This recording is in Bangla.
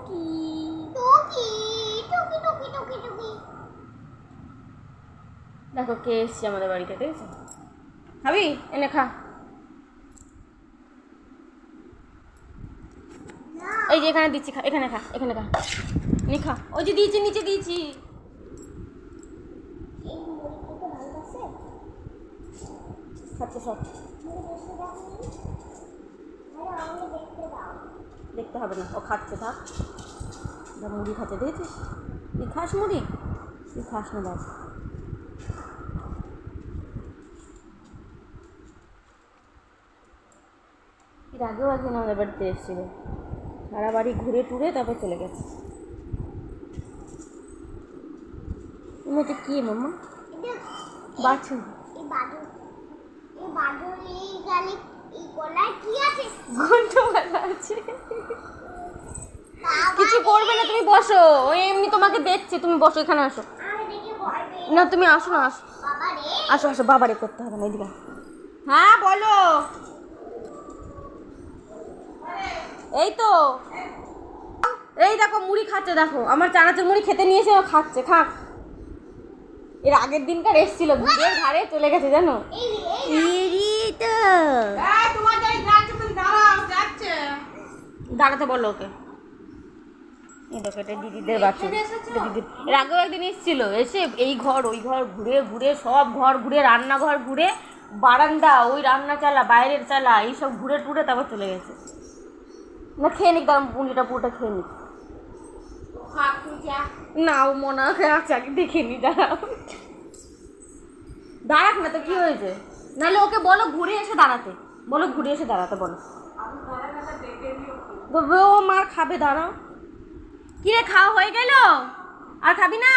টুকি টুকি টুকি টুকি টুকি টুকি। দেখো কে এসছে আমাদের বাড়িতে, দেখেছো? খাবি? এনে খা। এই যে এখানে দিচ্ছি, খা, এখানে খা, এখানে খা, নি খা। ওই যে দিয়েছি, নিচে দিয়েছি। খাচ্ছে সব। দেখতে হবে না, ও খাচ্ছে, থাক। মুড়ি খাচ্ছে, দেখেছিস? তুই খাস মুড়ি? তুই খাস না বাবা। এর আগেও একদিন আমাদের বাড়িতে এসেছিল, সারা বাড়ি ঘুরে টুরে তারপর চলে গেছে। এটা কি মাম্মা? বাছুর। কিছু করবে না, তুমি বসো। ওই এমনি তোমাকে দেখছে, তুমি বসো, এখানে আসো। না তুমি আসো না, আসো আসো আসো। বাবারে করতে হবে না, এদিকে। হ্যাঁ বলো। এই তো, এই দেখো মুড়ি খাচ্ছে, দেখো আমার চানাচুর মুড়ি খেতে নিয়েছে, ও খাচ্ছে, খাক। এর আগের দিনকার এসেছিল, বুকের ঘাড়ে চলে গেছে, জানো? দাঁড়াতে বলো ওকে। এই দেখো, এটা দিদিদের বাচ্চা, দিদিদের। এর আগেও একদিন এসেছিল, এসে এই ঘর ওই ঘর ঘুরে ঘুরে, সব ঘর ঘুরে, রান্নাঘর ঘুরে, বারান্দা, ওই রান্না চালা, বাইরের চালা, এইসব ঘুরে টুরে তারপর চলে গেছে। না খেয়ে নিক, দাম মুড়িটা পুরোটা খেয়ে নিক। না ও মনে হয় আছে, আগে দেখে নি, দাঁড়াও। দাঁড়াক না তো, কি হয়েছে? নাহলে ওকে বলো ঘুরে এসে দাঁড়াতে, বলো ঘুরে এসে দাঁড়াতে বলো। ও মার খাবে, দাঁড়াও। কি রে, খাওয়া হয়ে গেল? আর খাবি না?